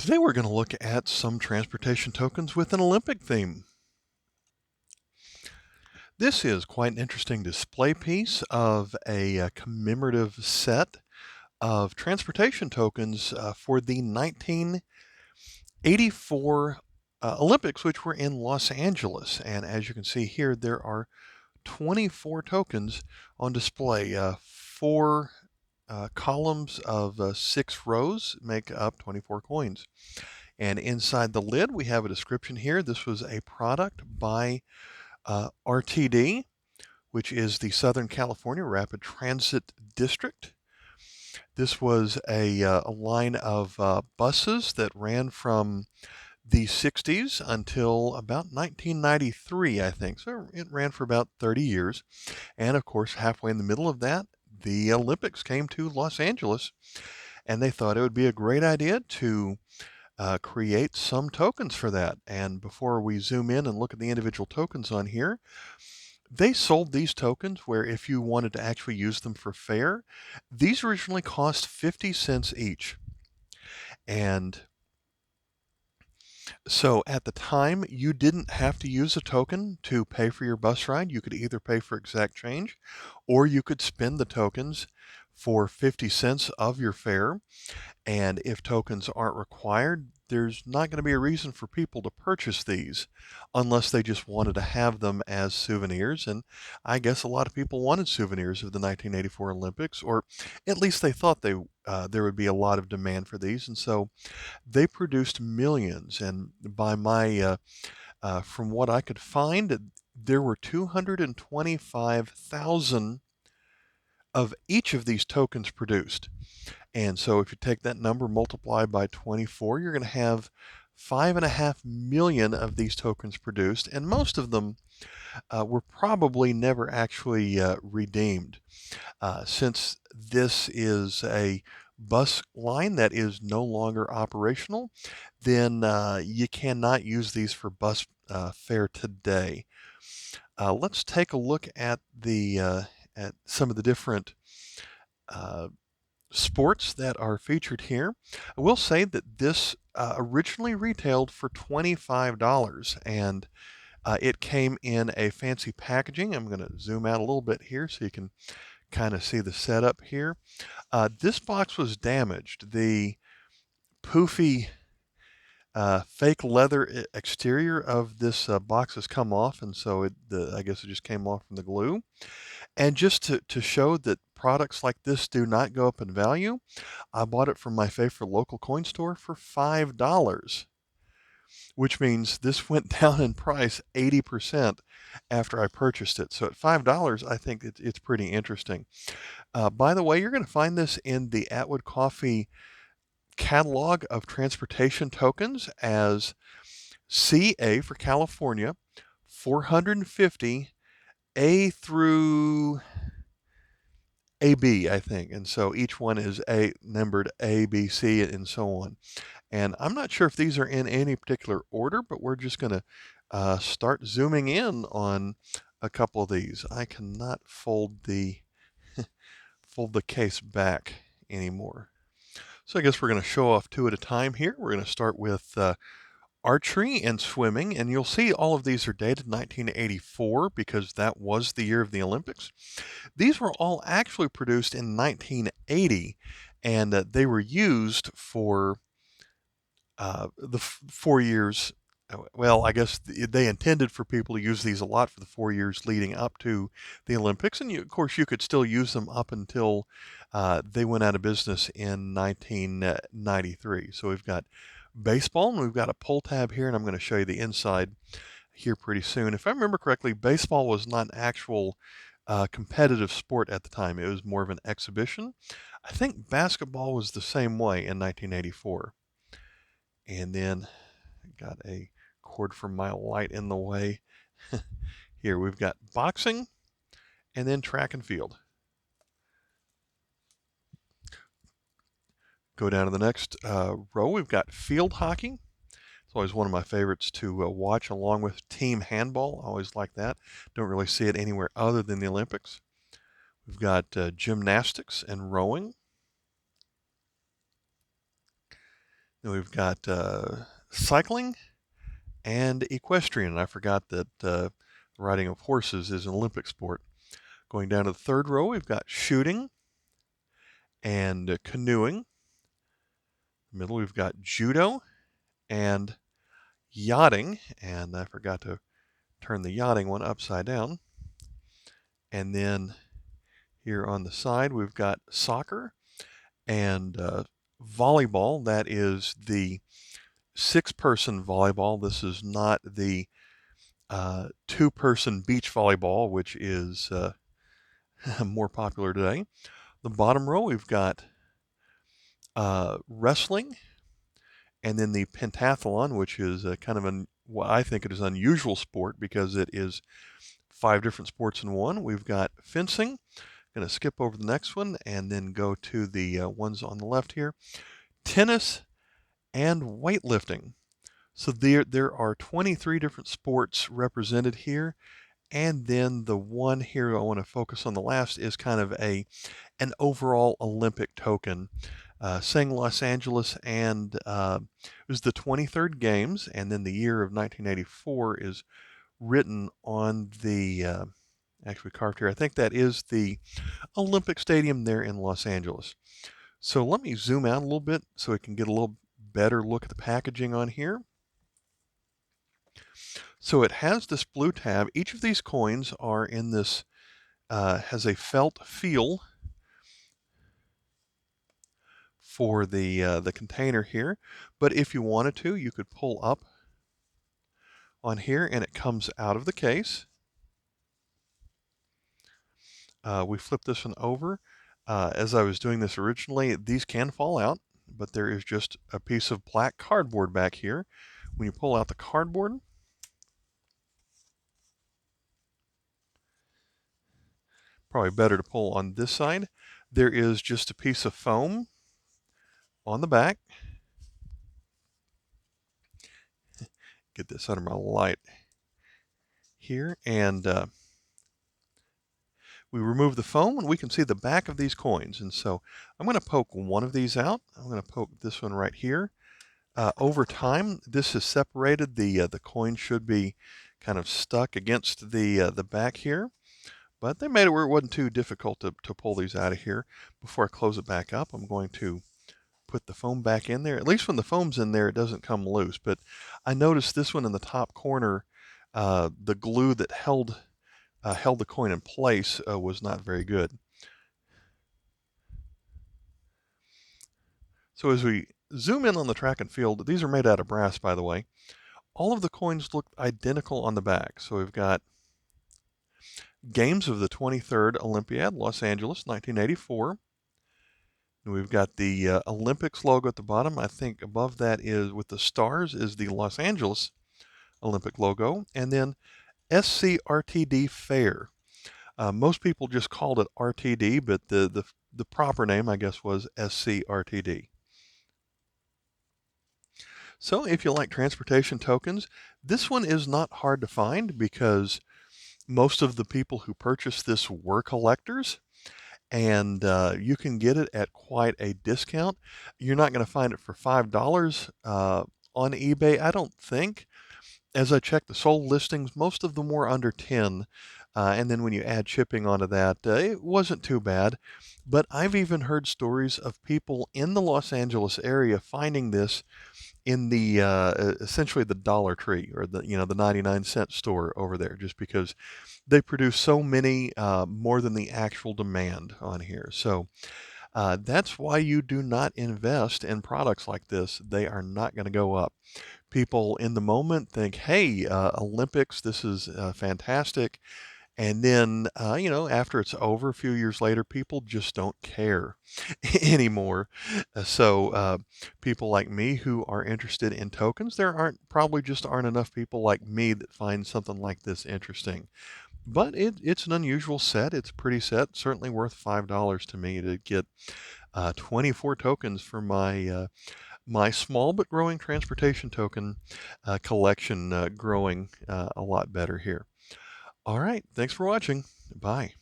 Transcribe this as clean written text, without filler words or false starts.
Today we're going to look at some transportation tokens with an Olympic theme. This is quite an interesting display piece of a commemorative set of transportation tokens for the 1984 Olympics, which were in Los Angeles. And as you can see here, there are 24 tokens on display. Four columns of 6 rows make up 24 coins. And inside the lid, we have a description here. This was a product by RTD, which is the Southern California Rapid Transit District. This was a line of buses that ran from the 60s until about 1993, I think. So it ran for about 30 years. And of course, halfway in the middle of that, the Olympics came to Los Angeles, and they thought it would be a great idea to create some tokens for that. And before we zoom in and look at the individual tokens on here, they sold these tokens where if you wanted to actually use them for fare, these originally cost 50 cents each. And so at the time, you didn't have to use a token to pay for your bus ride. You could either pay for exact change, or you could spend the tokens for 50 cents of your fare. And if tokens aren't required, there's not going to be a reason for people to purchase these unless they just wanted to have them as souvenirs. And I guess a lot of people wanted souvenirs of the 1984 Olympics, or at least they thought there would be a lot of demand for these. And so they produced millions. And by from what I could find, there were 225,000 of each of these tokens produced. And so if you take that number, multiply by 24, you're going to have 5.5 million of these tokens produced, and most of them were probably never actually redeemed. Since this is a bus line that is no longer operational, then you cannot use these for bus fare today. Let's take a look at at some of the different sports that are featured here. I will say that this originally retailed for $25, and it came in a fancy packaging. I'm going to zoom out a little bit here so you can kind of see the setup here. This box was damaged. The poofy fake leather exterior of this box has come off, and so I guess it just came off from the glue. And just to show that products like this do not go up in value, I bought it from my favorite local coin store for $5, which means this went down in price 80% after I purchased it. So at $5, I think it's pretty interesting. By the way, you're going to find this in the Atwood Coffee catalog of transportation tokens as CA for California, 450 A through AB, I think. And so each one is numbered A, B, C, and so on. And I'm not sure if these are in any particular order, but we're just going to start zooming in on a couple of these. I cannot fold the fold the case back anymore. So I guess we're going to show off two at a time here. We're going to start with archery and swimming, and you'll see all of these are dated 1984 because that was the year of the Olympics. These were all actually produced in 1980, and they were used for the 4 years. Well, I guess they intended for people to use these a lot for the 4 years leading up to the Olympics. And of course, you could still use them up until they went out of business in 1993. So we've got baseball, and we've got a pull tab here, and I'm going to show you the inside here pretty soon. If I remember correctly, baseball was not an actual competitive sport at the time. It was more of an exhibition. I think basketball was the same way in 1984. And then got a cord from my light in the way. Here we've got boxing and then track and field. Go down to the next row. We've got field hockey. It's always one of my favorites to watch along with team handball. I always like that. Don't really see it anywhere other than the Olympics. We've got gymnastics and rowing. Then we've got cycling and equestrian. I forgot that riding of horses is an Olympic sport. Going down to the third row, we've got shooting and canoeing. Middle, we've got judo and yachting. And I forgot to turn the yachting one upside down. And then here on the side, we've got soccer and volleyball. That is the 6-person volleyball. This is not the 2-person beach volleyball, which is more popular today. The bottom row, we've got wrestling, and then the pentathlon, which is kind of what I think it is an unusual sport because it is 5 different sports in one. We've got fencing. Going to skip over the next one and then go to the ones on the left here. Tennis and weightlifting. So there are 23 different sports represented here. And then the one here I want to focus on the last is kind of an overall Olympic token, saying Los Angeles, and it was the 23rd Games, and then the year of 1984 is written on the, actually carved here. I think that is the Olympic Stadium there in Los Angeles. So let me zoom out a little bit so we can get a little better look at the packaging on here. So it has this blue tab. Each of these coins are in this, has a felt feel for the container here. But if you wanted to, you could pull up on here and it comes out of the case. We flip this one over. As I was doing this originally, these can fall out, but there is just a piece of black cardboard back here. When you pull out the cardboard, probably better to pull on this side, there is just a piece of foam on the back. Get this under my light here, and we remove the foam and we can see the back of these coins. And so I'm going to poke one of these out. I'm going to poke this one right here. Over time, this is separated. The coin should be kind of stuck against the back here, but they made it where it wasn't too difficult to pull these out of here. Before I close it back up, I'm going to put the foam back in there. At least when the foam's in there, it doesn't come loose. But I noticed this one in the top corner, the glue that held the coin in place was not very good. So as we zoom in on the track and field, these are made out of brass, by the way. All of the coins look identical on the back. So we've got Games of the 23rd Olympiad, Los Angeles, 1984. And we've got the Olympics logo at the bottom. I think above that is, with the stars, is the Los Angeles Olympic logo. And then SCRTD Fair. Most people just called it RTD, but the proper name, I guess, was SCRTD. So if you like transportation tokens, this one is not hard to find because most of the people who purchase this were collectors, and you can get it at quite a discount. You're not going to find it for $5 on eBay, I don't think. As I checked the sold listings, most of them were under 10. And then when you add shipping onto that, it wasn't too bad. But I've even heard stories of people in the Los Angeles area finding this in the essentially the Dollar Tree, or the 99-cent store over there, just because they produce so many, more than the actual demand on here. So that's why you do not invest in products like this. They are not going to go up. People in the moment think, hey, Olympics, this is fantastic. And then, after it's over, a few years later, people just don't care anymore. So people like me who are interested in tokens, there probably just aren't enough people like me that find something like this interesting. But it's an unusual set. It's a pretty set. Certainly worth $5 to me to get 24 tokens for my small but growing transportation token collection, growing a lot better here. All right. Thanks for watching. Bye.